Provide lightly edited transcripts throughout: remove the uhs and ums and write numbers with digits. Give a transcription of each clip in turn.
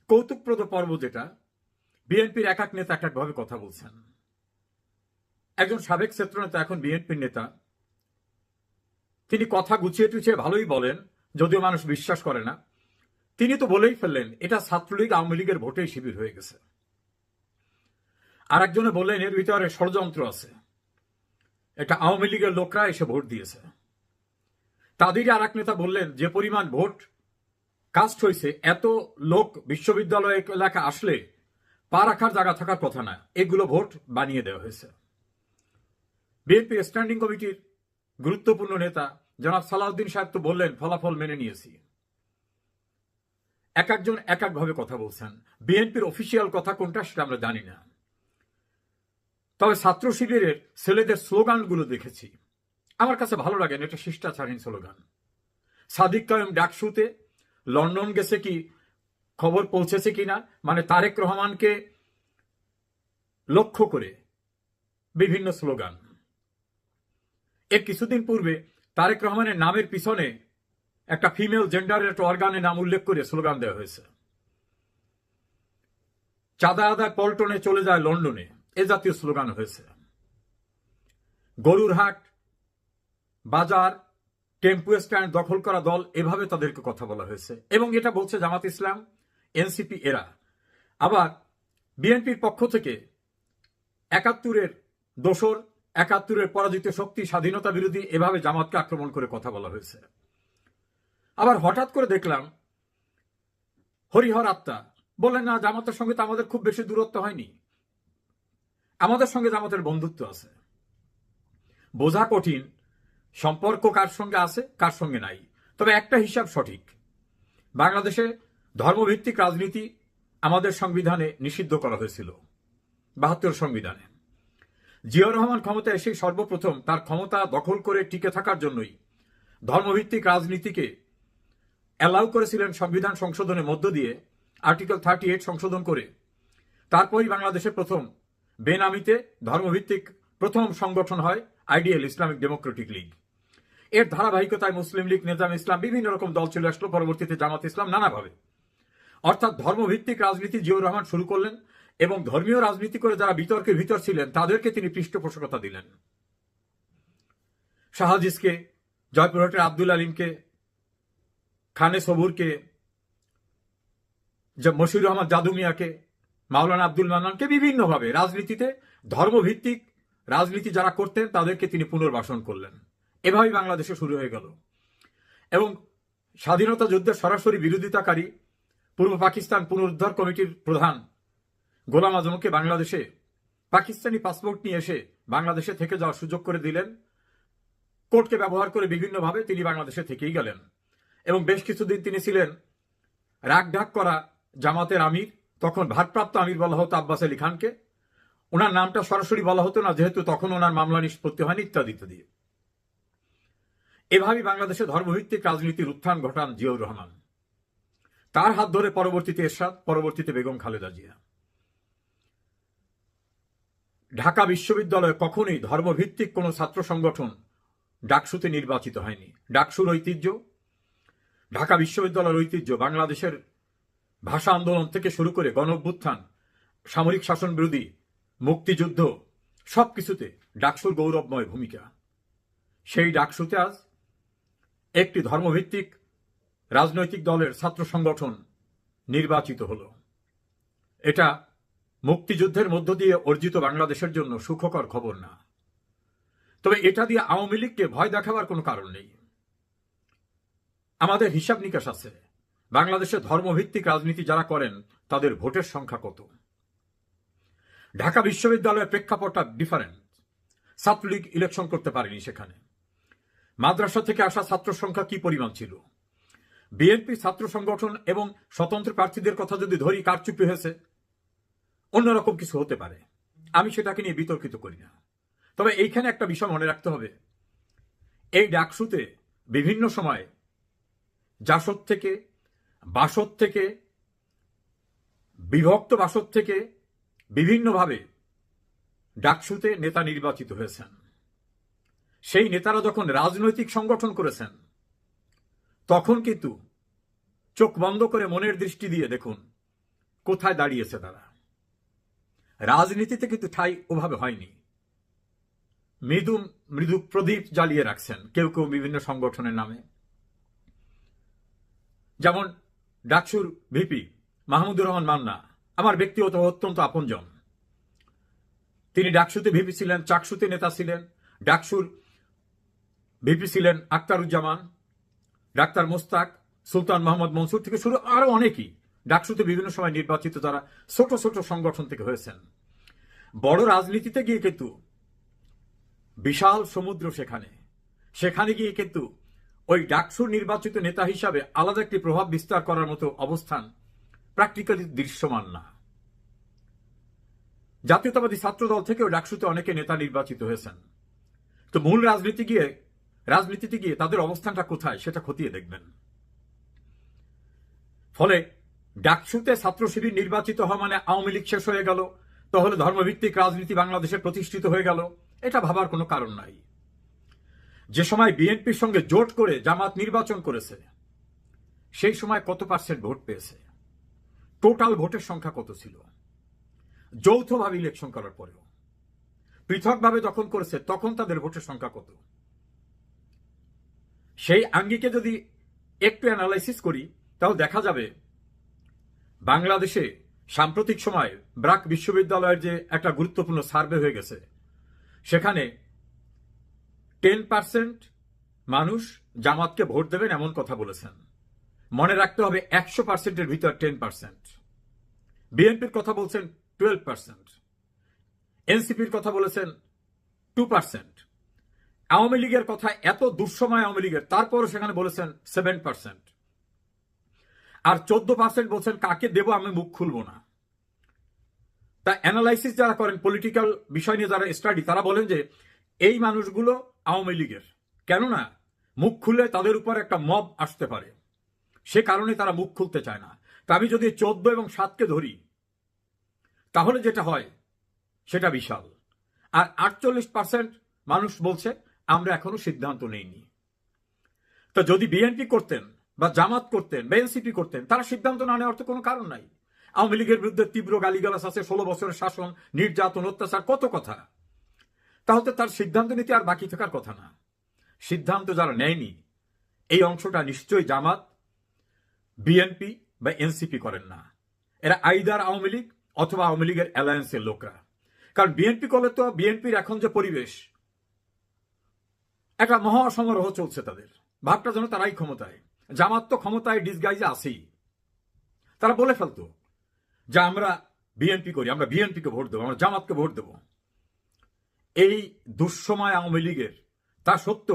কৌতুকপ্রদ পর্ব যেটা, বিএনপির এক এক নেতা এক একভাবে কথা বলছেন। একজন সাবেক ছাত্রনেতা, এখন বিএনপির নেতা, তিনি কথা গুছিয়ে টুছিয়ে ভালোই বলেন, যদিও মানুষ বিশ্বাস করে না। তিনি তো বলেই ফেললেন এটা ছাত্রলীগ আওয়ামী লীগের ভোটেই শিবির হয়ে গেছে। আর একজনে বললেন এর ভিতরে ষড়যন্ত্র আছে, এটা আওয়ামী লীগের লোকরা এসে ভোট দিয়েছে। তাদেরই আর এক নেতা বললেন যে পরিমাণ ভোট কাস্ট হয়েছে, এত লোক বিশ্ববিদ্যালয় এলাকা আসলে পা রাখার জায়গা থাকার কথা না, এগুলো ভোট বানিয়ে দেওয়া হয়েছে। বিএনপি স্ট্যান্ডিং কমিটির গুরুত্বপূর্ণ নেতা জনাব সালাউদ্দিন সাহেব তো বললেন ফলাফল মেনে নিয়েছি। এক একজন এক একভাবে কথা বলছেন। বিএনপির অফিসিয়াল কথা কোনটা সেটা আমরা জানি না, তবে ছাত্র শিবিরের ছেলেদের স্লোগানগুলো দেখেছি, আমার কাছে ভালো লাগে। এটা শিষ্টাচারহীন স্লোগান। সাদিক কায়েম ডাকসুতে লন্ডন গেছে কি খবর পৌঁছেছে কিনা, মানে তারেক রহমানকে লক্ষ্য করে বিভিন্ন স্লোগান। এর কিছুদিন পূর্বে তারেক রহমানের নামের পিছনে একটা ফিমেল জেন্ডারের একটা অর্গানের নাম উল্লেখ করে স্লোগান দেওয়া হয়েছে। চাঁদা আদায় পল্টনে চলে যায় লন্ডনে, এ জাতীয় স্লোগান হয়েছে। গরুর হাট, বাজার, টেম্পু স্ট্যান্ড দখল করা দল, এভাবে তাদেরকে কথা বলা হয়েছে। এবং এটা বলছে জামাত ইসলাম, এনসিপি এরা। আবার বিএনপির পক্ষ থেকে ৭১-এর দোসর, ৭১-এর পরাজিত শক্তি, স্বাধীনতা বিরোধী, এভাবে জামাতকে আক্রমণ করে কথা বলা হয়েছে। আবার হঠাৎ করে দেখলাম হরিহর আত্মা বললেন না, জামাতের সঙ্গে তো আমাদের খুব বেশি দূরত্ব হয়নি, আমাদের সঙ্গে জামাতের বন্ধুত্ব আছে। বোঝা কঠিন সম্পর্ক কার সঙ্গে আছে কার সঙ্গে নাই। তবে একটা হিসাব সঠিক, বাংলাদেশে ধর্মভিত্তিক রাজনীতি আমাদের সংবিধানে নিষিদ্ধ করা হয়েছিল ৭২ সংবিধানে। জিয়াউর রহমান ক্ষমতায় এসে সর্বপ্রথম তার ক্ষমতা দখল করে টিকে থাকার জন্যই ধর্মভিত্তিক রাজনীতিকে অ্যালাউ করেছিলেন সংবিধান সংশোধনের মধ্য দিয়ে, আর্টিকেল 38 সংশোধন করে। তারপরই বাংলাদেশের প্রথম বেনামিতে ধর্মভিত্তিক প্রথম সংগঠন হয় আইডিয়াল ইসলামিক ডেমোক্রেটিক লীগ। এর ধারাবাহিকতায় মুসলিম লীগ, নিজাম ইসলাম, বিভিন্ন রকম দল চলে আসলো, পরবর্তীতে জামাত ইসলাম, নানাভাবে। অর্থাৎ ধর্মভিত্তিক রাজনীতি জিয়াউর রহমান শুরু করলেন এবং ধর্মীয় রাজনীতি করে যারা বিতর্কের ভিতর ছিলেন তাদেরকে তিনি পৃষ্ঠপোষকতা দিলেন। শাহাজিজকে, জয়পুরহাটের আব্দুল আলিমকে, খানে সবুরকে, মশিউর রহমান জাদু মিয়াকে, মাওলানা আব্দুল মান্নানকে, বিভিন্নভাবে রাজনীতিতে ধর্মভিত্তিক রাজনীতি যারা করতেন তাদেরকে তিনি পুনর্বাসন করলেন। এভাবেই বাংলাদেশে শুরু হয়ে গেল। এবং স্বাধীনতা যুদ্ধের সরাসরি বিরোধিতাকারী পূর্ব পাকিস্তান পুনরুদ্ধার কমিটির প্রধান গোলাম আজমকে বাংলাদেশে পাকিস্তানি পাসপোর্ট নিয়ে এসে বাংলাদেশে থেকে যাওয়ার সুযোগ করে দিলেন। কোর্টকে ব্যবহার করে বিভিন্নভাবে তিনি বাংলাদেশে থেকেই গেলেন এবং বেশ কিছুদিন তিনি ছিলেন রাগঢাক করা জামাতের আমির। তখন ভারপ্রাপ্ত আমির বলা হতো আব্বাস আলী খানকে, ওনার নামটা সরাসরি বলা হতো না যেহেতু তখন ওনার মামলা নিষ্পত্তি হয়নি, ইত্যাদি ইত্যাদি। এভাবেই বাংলাদেশে ধর্মভিত্তিক রাজনীতির উত্থান ঘটান জিয়াউর রহমান। তার হাত ধরে পরবর্তীতে এরশাদ, পরবর্তীতে বেগম খালেদা জিয়া। ঢাকা বিশ্ববিদ্যালয়ে কখনোই ধর্মভিত্তিক কোন ছাত্র সংগঠন ডাকসুতে নির্বাচিত হয়নি। ডাকসুর ঐতিহ্য, ঢাকা বিশ্ববিদ্যালয়ের ঐতিহ্য, বাংলাদেশের ভাষা আন্দোলন থেকে শুরু করে গণঅভ্যুত্থান, সামরিক শাসন বিরোধী, মুক্তিযুদ্ধ, সবকিছুতে ডাকসুর গৌরবময় ভূমিকা। সেই ডাকসুতে আজ একটি ধর্মভিত্তিক রাজনৈতিক দলের ছাত্র সংগঠন নির্বাচিত হল। এটা মুক্তিযুদ্ধের মধ্য দিয়ে অর্জিত বাংলাদেশের জন্য সুখকর খবর না। তবে এটা দিয়ে আওয়ামী লীগকে ভয় দেখাবার কোনো কারণ নেই। আমাদের হিসাব নিকাশ আছে, বাংলাদেশে ধর্মভিত্তিক রাজনীতি যারা করেন তাদের ভোটের সংখ্যা কত। ঢাকা বিশ্ববিদ্যালয়ের প্রেক্ষাপটটা ডিফারেন্ট। ছাত্রলীগ ইলেকশন করতে পারেনি সেখানে। মাদ্রাসা থেকে আসা ছাত্র সংখ্যা কি পরিমাণ ছিল। বিএনপি ছাত্র সংগঠন এবং স্বতন্ত্র প্রার্থীদের কথা যদি ধরি, কারচুপি হয়েছে, অন্যরকম কিছু হতে পারে, আমি সেটাকে নিয়ে বিতর্কিত করি না। তবে এইখানে একটা বিষয় মনে রাখতে হবে, এই ডাকসুতে বিভিন্ন সময় জাসদ থেকে, বাসদ থেকে, বিভক্ত বাসদ থেকে বিভিন্নভাবে ডাকসুতে নেতা নির্বাচিত হয়েছেন। সেই নেতারা যখন রাজনৈতিক সংগঠন করেছেন তখন কিন্তু চোখ বন্ধ করে মনের দৃষ্টি দিয়ে দেখুন, কোথায় দাঁড়িয়েছে তারা? রাজনীতিতে কিন্তু ঠাঁই ওভাবে হয়নি। মৃদু মৃদু প্রদীপ জ্বালিয়ে রাখছেন কেউ কেউ বিভিন্ন সংগঠনের নামে। যেমন ডাকসুর ভিপি মাহমুদুর রহমান মান্না আমার ব্যক্তিগত অত্যন্ত আপনজন। তিনি ডাকসুতে ভিপি ছিলেন, চাকসুতে নেতা ছিলেন। ডাকসুর ভিপি ছিলেন আক্তারুজ্জামান, ডাক্তার মোস্তাক, সুলতান মোহাম্মদ মনসুর থেকে শুরু আরো অনেকেই ডাকসুতে বিভিন্ন সময় নির্বাচিত যারা ছোট ছোট সংগঠন থেকে হয়েছেন। বড় রাজনীতিতে গিয়ে কিন্তু বিশাল সমুদ্র, সেখানে গিয়ে কিন্তু ওই ডাকসুর নির্বাচিত নেতা হিসাবে আলাদা একটি প্রভাব বিস্তার করার মতো অবস্থান প্র্যাকটিক্যালি দৃশ্যমান না। জাতীয়তাবাদী ছাত্র দল থেকেও ডাকসুতে অনেকে নেতা নির্বাচিত হয়েছেন। তো মূল রাজনীতিতে গিয়ে তাদের অবস্থানটা কোথায় সেটা খতিয়ে দেখবেন। ফলে ডাকসুতে ছাত্র শিবির নির্বাচিত হওয়া মানে আওয়ামী লীগ শেষ হয়ে গেল, তাহলে ধর্মভিত্তিক রাজনীতি বাংলাদেশে প্রতিষ্ঠিত হয়ে গেল, এটা ভাবার কোনো কারণ নাই। যে সময় বিএনপির সঙ্গে জোট করে জামাত নির্বাচন করেছে সেই সময় কত পার্সেন্ট ভোট পেয়েছে? টোটাল ভোটের সংখ্যা কত ছিল? যৌথভাবে ইলেকশন করার পরেও পৃথকভাবে যখন করেছে তখন তাদের ভোটের সংখ্যা কত? সেই আঙ্গিকে যদি একটু অ্যানালাইসিস করি তাহলে দেখা যাবে বাংলাদেশে সাম্প্রতিক সময়ে ব্র্যাক বিশ্ববিদ্যালয়ের যে একটা গুরুত্বপূর্ণ সার্ভে হয়ে গেছে সেখানে 10% মানুষ জামাতকে ভোট দেবেন এমন কথা বলেছেন। মনে রাখতে হবে 100%-এর ভিতর 10%। বিএনপির কথা বলছেন 12%, এনসিপির কথা বলেছেন 2%, আওয়ামী লীগের কথা এত দুঃসময় আওয়ামী লীগের তারপরও সেখানে বলেছেন 7%, আর 14% বলছেন কাকে দেব আমি মুখ খুলব না। তা অ্যানালাইসিস যারা করেন, পলিটিক্যাল বিষয় নিয়ে যারা স্টাডি, তারা বলেন যে এই মানুষগুলো আওয়ামী লীগের, কেননা মুখ খুললে তাদের উপর একটা মব আসতে পারে, সে কারণে তারা মুখ খুলতে চায় না। তা আমি যদি 14 এবং 7কে ধরি তাহলে যেটা হয় সেটা বিশাল। আর 48% মানুষ বলছে আমরা এখনো সিদ্ধান্ত নেইনি। তো যদি বিএনপি করতেন বা জামাত করতেন বা এনসিপি করতেন, তারা সিদ্ধান্ত না নেওয়ার তো কোনো কারণ নাই। আওয়ামী লীগের বিরুদ্ধে তীব্র গালিগালাজ আছে, 16 বছরের শাসন, নির্যাতন, অত্যাচার, কত কথা। তাহলে তার সিদ্ধান্ত নিতে আর বাকি থাকার কথা না। সিদ্ধান্ত যারা নেয়নি এই অংশটা নিশ্চয়ই জামাত, বিএনপি বা এনসিপি করেন না। এরা আইদার আওয়ামী লীগ অথবা আওয়ামী লীগের অ্যালায়েন্সের লোকরা। কারণ বিএনপি করলে তো বিএনপির এখন যে পরিবেশ, একটা মহাসমারোহ চলছে তাদের, ভাবটা যেন তারাই ক্ষমতায়। জামাত তো ক্ষমতায় ডিসগাইজে আছেই। তারা বলে ফেলতো যে আমরা বিএনপি করি, আমরা বিএনপিকে ভোট দেবো, আমরা জামাতকে ভোট দেবো। এই দুঃসময় আওয়ামী লীগের তা সত্য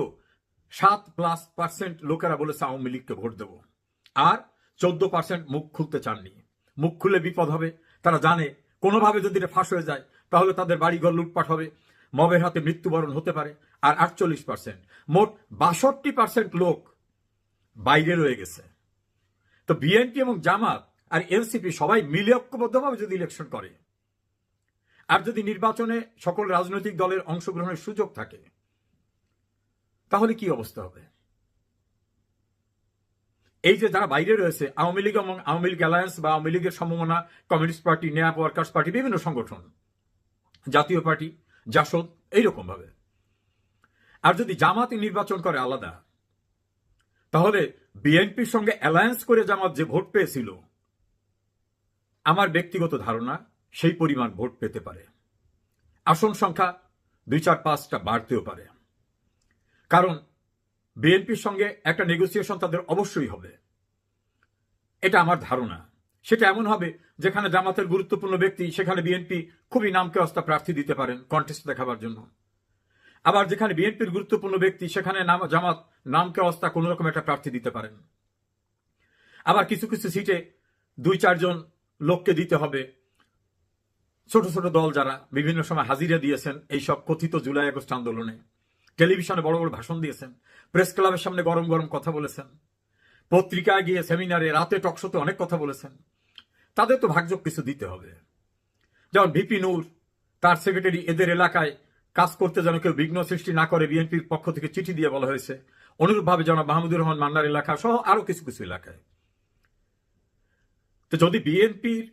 7+% লোকেরা বলেছে আওয়ামী লীগকে ভোট দেব, আর 14% মুখ খুলতে চাননি। মুখ খুলে বিপদ হবে, তারা জানে কোনোভাবে যদি এটা ফাঁস হয়ে যায় তাহলে তাদের বাড়িঘর লুটপাট হবে, মবের হাতে মৃত্যুবরণ হতে পারে। আর 48%, মোট 62% লোক বাইরে রয়ে গেছে। তো বিএনপি এবং জামাত আর এনসিপি সবাই মিলে ঐক্যবদ্ধভাবে যদি ইলেকশন করে, আর যদি নির্বাচনে সকল রাজনৈতিক দলের অংশগ্রহণের সুযোগ থাকে, তাহলে কি অবস্থা হবে? এই যে যারা বাইরে রয়েছে, আওয়ামী লীগ এবং আওয়ামী লীগ অ্যালায়েন্স বা আওয়ামী লীগের সমমনা, communist party, NAP workers party, বিভিন্ন সংগঠন, জাতীয় পার্টি, জাসদ, এইরকম ভাবে। আর যদি জামাত নির্বাচন করে আলাদা, তাহলে বিএনপির সঙ্গে অ্যালায়েন্স করে জামাত যে ভোট পেয়েছিল, আমার ব্যক্তিগত ধারণা সেই পরিমাণ ভোট পেতে পারে। আসন সংখ্যা 2-4-5টা বাড়তেও পারে। কারণ বিএনপির সঙ্গে একটা নেগোসিয়েশন তাদের অবশ্যই হবে, এটা আমার ধারণা। সেটা এমন হবে যেখানে জামাতের গুরুত্বপূর্ণ ব্যক্তি, সেখানে বিএনপি খুবই নামকে অস্তা প্রার্থী দিতে পারেন কন্টেস্ট দেখাবার জন্য। আবার যেখানে বিএনপির গুরুত্বপূর্ণ ব্যক্তি, সেখানে জামাত নামকে অস্তা কোন রকম একটা প্রার্থী দিতে পারেন। আবার কিছু কিছু সিটে 2-4 জন লোককে দিতে হবে। ছোট ছোট দল যারা বিভিন্ন সময় হাজিরা দিয়েছেন এইসব কথিত জুলাই আগস্ট আন্দোলনে, টেলিভিশনে বড় বড় ভাষণ দিয়েছেন, প্রেস ক্লাবের সামনে গরম গরম কথা বলেছেন, পত্রিকায় গিয়ে, সেমিনারে, রাতে টকশোতে অনেক কথা বলেছেন, তাদের তো ভাগযোগ কিছু দিতে হবে। যেমন ভিপি নূর, তার সেক্রেটারি, এদের এলাকায় কাজ করতে যেন কেউ বিঘ্ন সৃষ্টি না করে বিএনপির পক্ষ থেকে চিঠি দিয়ে বলা হয়েছে। অনুরূপভাবে জনাব মাহমুদুর রহমান মান্নার এলাকা সহ আরো কিছু কিছু এলাকায়। তো যদি বিএনপির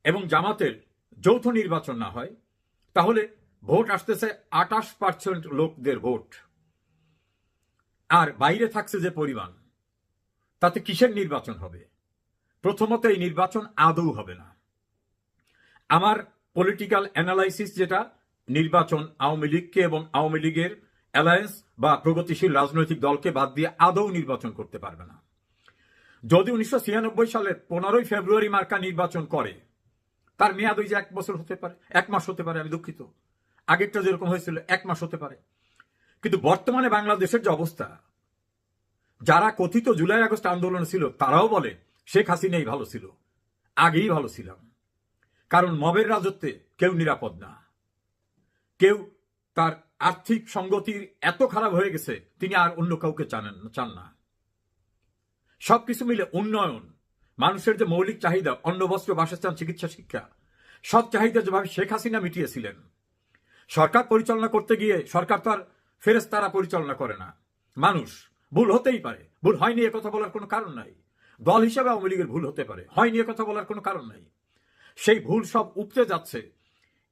এবং জামাতের যৌথ নির্বাচন না হয়, তাহলে ভোট আসতেছে 28% লোকদের ভোট, আর বাইরে থাকছে যে পরিমাণ, তাতে কিসের নির্বাচন হবে? প্রথমত এই নির্বাচন আদৌ হবে না। আমার পলিটিক্যাল অ্যানালাইসিস যেটা, নির্বাচন আওয়ামী লীগকে এবং আওয়ামী লীগের অ্যালায়েন্স বা প্রগতিশীল রাজনৈতিক দলকে বাদ দিয়ে আদৌ নির্বাচন করতে পারবে না। যদি 1996 সালের 15 ফেব্রুয়ারি মার্কা নির্বাচন করে, তার মেয়াদ ওই যে 1 বছর হতে পারে, 1 মাস হতে পারে, আমি দুঃখিত, আগেরটা যেরকম হয়েছিল 1 মাস হতে পারে। কিন্তু বর্তমানে বাংলাদেশের যে অবস্থা, যারা কথিত জুলাই আগস্ট আন্দোলন ছিল তারাও বলে শেখ হাসিনাই ভালো ছিল, আগেই ভালো ছিলাম। কারণ মবের রাজত্বে কেউ নিরাপদ না, কেউ তার আর্থিক সংগতি এত খারাপ হয়ে গেছে তিনি আর অন্য কাউকে চান না। সবকিছু মিলে উন্নয়ন, মানুষের যে মৌলিক চাহিদা, অন্ন বস্ত্র বাসস্থান চিকিৎসা শিক্ষা, সব চাহিদা যেভাবে শেখ হাসিনা মিটিয়েছিলেন, সরকার পরিচালনা করতে গিয়ে সরকার তো আর ফেরেশতারা পরিচালনা করে না, মানুষ ভুল হতেই পারে, ভুল হয়নি এ কথা বলার কোনো কারণ নাই। দল হিসাবে আওয়ামী লীগের ভুল হতে পারে, হয়নি এ কথা বলার কোনো কারণ নাই। সেই ভুল সব উপচে যাচ্ছে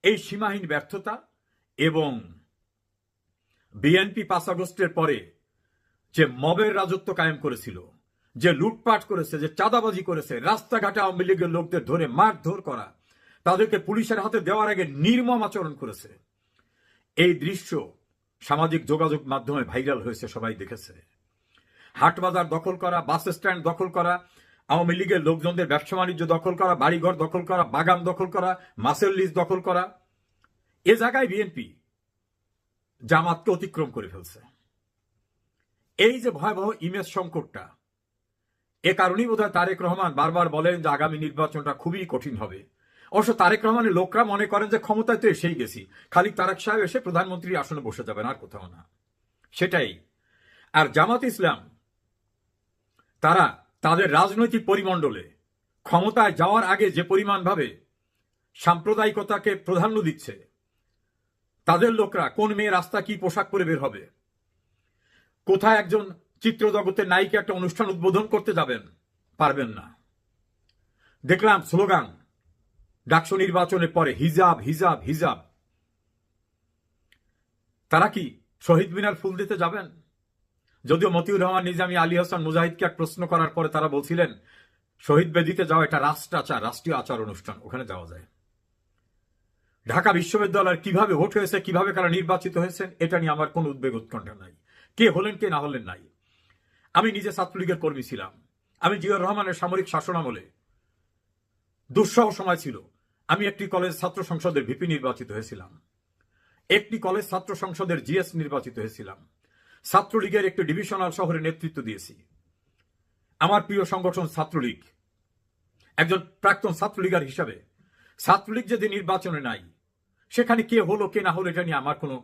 এই সীমাহীন ব্যর্থতা এবং বিএনপি 5 আগস্টের পরে যে মবের রাজত্ব কায়েম করেছিল, যে লুটপাট করেছে, যে চাঁদাবাজি করেছে, রাস্তাঘাটে আওয়ামী লীগের লোকদের ধরে মারধর করা, তাদেরকে পুলিশের হাতে দেওয়ার আগে নির্মম আচরণ করেছে, এই দৃশ্য সামাজিক যোগাযোগ মাধ্যমে ভাইরাল হয়েছে, সবাই দেখেছে। হাটবাজার দখল করা, বাস স্ট্যান্ড দখল করা, আওয়ামী লীগের লোকজনদের ব্যবসা বাণিজ্য দখল করা, বাড়িঘর দখল করা, বাগান দখল করা, মাছের লিজ দখল করা, এ জায়গায় বিএনপি জামাতকে অতিক্রম করে ফেলছে। এই যে ভয়াবহ ইমেজ সংকটটা, এ কারণেই বোধহয় তারেক রহমান বারবার বলেন যে আগামী নির্বাচনটা খুবই কঠিন হবে। অবশ্য তারেক রহমানের লোকরা মনে করেন যে ক্ষমতায় তো এসেই গেছি, খালি তারেক সাহেব এসে প্রধানমন্ত্রীর আসনে বসে যাবেন, আর কোথাও না, সেটাই। আর জামাত ইসলাম তারা তাদের রাজনৈতিক পরিমণ্ডলে ক্ষমতায় যাওয়ার আগে যে পরিমাণ ভাবে সাম্প্রদায়িকতাকে প্রাধান্য দিচ্ছে, তাদের লোকরা কোন মেয়ে রাস্তা কি পোশাক পরে বের হবে, কোথায় একজন চিত্র জগতের নায়িকা একটা অনুষ্ঠান উদ্বোধন করতে যাবেন, পারবেন না। দেখলাম স্লোগান ডাকসু নির্বাচনের পরে, হিজাব হিজাব হিজাব। তারা কি শহীদ মিনার ফুল দিতে যাবেন? যদিও মতিউর রহমান নিজামী, আলী হাসান মুজাহিদকে এক প্রশ্ন করার পরে তারা বলছিলেন শহীদ বেদিতে যাওয়া এটা রাষ্ট্রীয় আচার অনুষ্ঠান, ওখানে যাওয়া যায়। ঢাকা বিশ্ববিদ্যালয়ের কিভাবে ভোট হয়েছে, কিভাবে কারা নির্বাচিত হয়েছেন, এটা নিয়ে আমার কোনো উদ্বেগ উৎকণ্ঠা নাই। কে হলেন কে না হলেন নাই। আমি নিজে ছাত্রলীগের কর্মী ছিলাম। আমি জিয়াউর রহমানের সামরিক শাসনামলে দুঃসহ সময় ছিল, আমি একটি কলেজ ছাত্র সংসদের ভিপি নির্বাচিত হয়েছিলাম, একটি কলেজ ছাত্র সংসদের জিএস নির্বাচিত হয়েছিলাম, ছাত্রলীগের একটি ডিভিশনাল শহরে নেতৃত্ব দিয়েছি। আমার প্রিয় সংগঠন ছাত্রলীগ, একজন প্রাক্তন ছাত্রলীগার হিসাবে ছাত্রলীগ যদি নির্বাচনে নাই, সেখানে কে হলো কে না হলো এটা নিয়ে আমার কোনো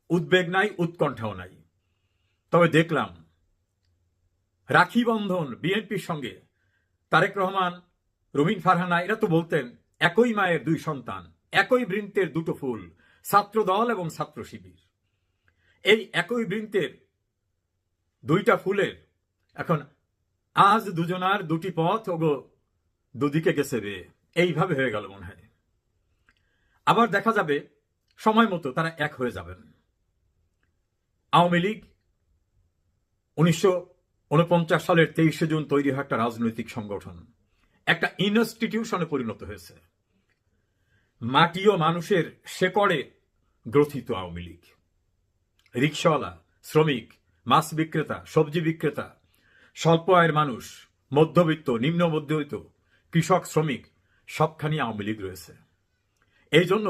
উদ্বেগ নাই, উৎকণ্ঠাও নাই। তবে দেখলাম রাখি বন্ধন বিএনপির সঙ্গে তারেক রহমান, রবিন ফারহানা এরা তো বলতেন একই মায়ের দুই সন্তান, একই বৃন্তের দুটো ফুল, ছাত্র দল এবং ছাত্র শিবির। এই একই বৃন্তের দুইটা ফুলের এখন আজ দুজনার দুটি পথ ওগো দুদিকে গেছে রে, এইভাবে হয়ে গেল মনে হয়। আবার দেখা যাবে সময় মতো তারা এক হয়ে যাবেন। আওয়ামী লীগ 1949 সালের 23শে জুন তৈরি হয় একটা রাজনৈতিক সংগঠন, একটা ইনস্টিটিউশনে পরিণত হয়েছে। মাটি ও মানুষের শেকড়ে গ্রথিত আওয়ামী লীগ। রিকশাওয়ালা, শ্রমিক, মাছ বিক্রেতা, সবজি বিক্রেতা, স্বল্প আয়ের মানুষ, মধ্যবিত্ত, নিম্ন মধ্যবিত্ত, কৃষক, শ্রমিক, সবখানি আওয়ামী লীগ রয়েছে। এই জন্য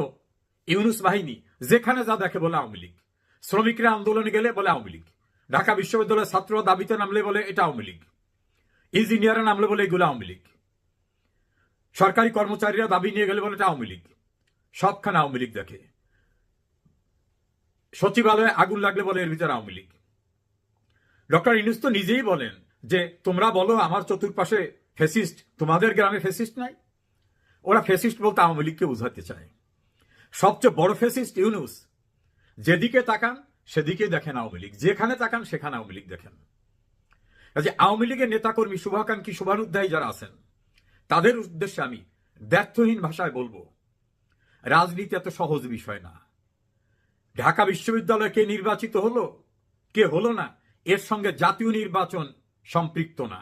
ইউনুস বাহিনী যেখানে যা দেখে বলে আওয়ামী লীগ, শ্রমিকরা আন্দোলনে গেলে বলে আওয়ামী লীগ, ঢাকা বিশ্ববিদ্যালয়ের ছাত্ররা দাবিতে নামলে বলে এটা আওয়ামী লীগ, ইঞ্জিনিয়াররা নামলে বলে এগুলো আওয়ামী লীগ, সরকারি কর্মচারীরা দাবি নিয়ে গেলে বলে এটা আওয়ামী লীগ, সবখানে আওয়ামী লীগ দেখে। সচিবালয়ে আগুন লাগলে বলে এর ভিতরে আওয়ামী লীগ। ডক্টর ইউনুস তো নিজেই বলেন যে তোমরা বলো আমার চতুর্পাশে ফ্যাসিস্ট, তোমাদের গ্রামে ফ্যাসিস্ট নাই। ওরা ফ্যাসিস্ট বলতে আওয়ামী লীগকে বোঝাতে চায়। সবচেয়ে বড় ফ্যাসিস্ট ইউনুস, যেদিকে তাকান সেদিকে দেখেন আওয়ামী লীগ, যেখানে তাকান সেখানে আওয়ামী লীগ দেখেন। আওয়ামী লীগের নেতাকর্মী, শুভাকাঙ্ক্ষী, শুভানুধ্যায়ী যারা আছেন, তাদের উদ্দেশ্যে আমি দ্ব্যর্থহীন ভাষায় বলবো, রাজনীতি এত সহজ বিষয় না। ঢাকা বিশ্ববিদ্যালয়ে কে নির্বাচিত হলো কে হলো না, এর সঙ্গে জাতীয় নির্বাচন সম্পৃক্ত না।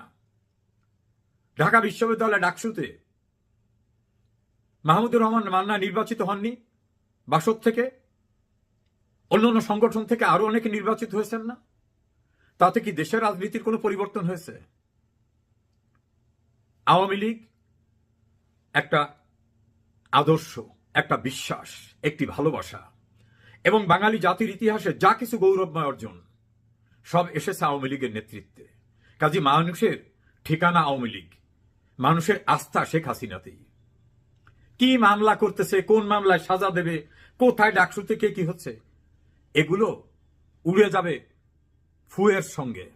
ঢাকা বিশ্ববিদ্যালয় ডাকসুতে মাহমুদুর রহমান মান্না নির্বাচিত হননি বাসদ থেকে, অন্যান্য সংগঠন থেকে আরো অনেকে নির্বাচিত হয়েছেন না? তাতে কি দেশের রাজনীতির কোনো পরিবর্তন হয়েছে? আওয়ামী লীগ একটা আদর্শ, একটা বিশ্বাস, একটি ভালোবাসা এবং বাঙালি জাতির ইতিহাসে যা কিছু গৌরবময় অর্জন সব এসেছে আওয়ামী লীগের নেতৃত্বে। কাজী মানুষের ঠিকানা আওয়ামী লীগ, মানুষের আস্থা শেখ হাসিনাতেই। কি মামলা করতেছে, কোন মামলায় সাজা দেবে, কোথায় ডাকসু থেকে কি হচ্ছে, এগুলো উড়ে যাবে ফুয়ের সঙ্গে।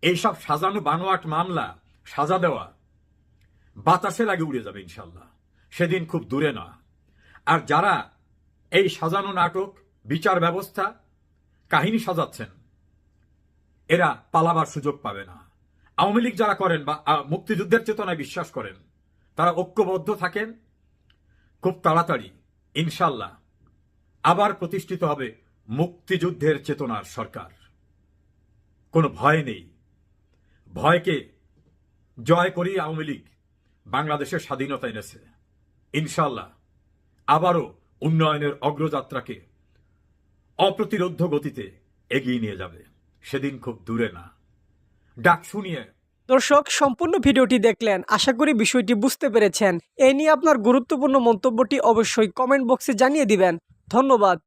এইসব সাজানো বানোয়াট মামলা সাজা দেওয়া বাতাসের আগে উড়ে যাবে ইনশাল্লাহ, সেদিন খুব দূরে না। আর যারা এই সাজানো নাটক, বিচার ব্যবস্থা, কাহিনী সাজাচ্ছেন, এরা পালাবার সুযোগ পাবে না। আওয়ামী লীগ যারা করেন বা মুক্তিযুদ্ধের চেতনায় বিশ্বাস করেন, তারা ঐক্যবদ্ধ থাকেন, খুব তাড়াতাড়ি ইনশাল্লাহ আবার প্রতিষ্ঠিত হবে মুক্তিযুদ্ধের চেতনার সরকার। কোনো ভয় নেই। ভয়কে জয় করেই আওয়ামী লীগ বাংলাদেশের স্বাধীনতা এনেছে। ইনশাল্লাহ আবারও উন্নয়নের অগ্রযাত্রাকে অপ্রতিরোধ্য গতিতে এগিয়ে নিয়ে যাবে, সেদিন খুব দূরে না। ডাকসু নিয়ে দর্শক, সম্পূর্ণ ভিডিওটি দেখলেন, আশা করি বিষয়টি বুঝতে পেরেছেন। এই নিয়ে আপনার গুরুত্বপূর্ণ মন্তব্যটি অবশ্যই কমেন্ট বক্সে জানিয়ে দিবেন। ধন্যবাদ।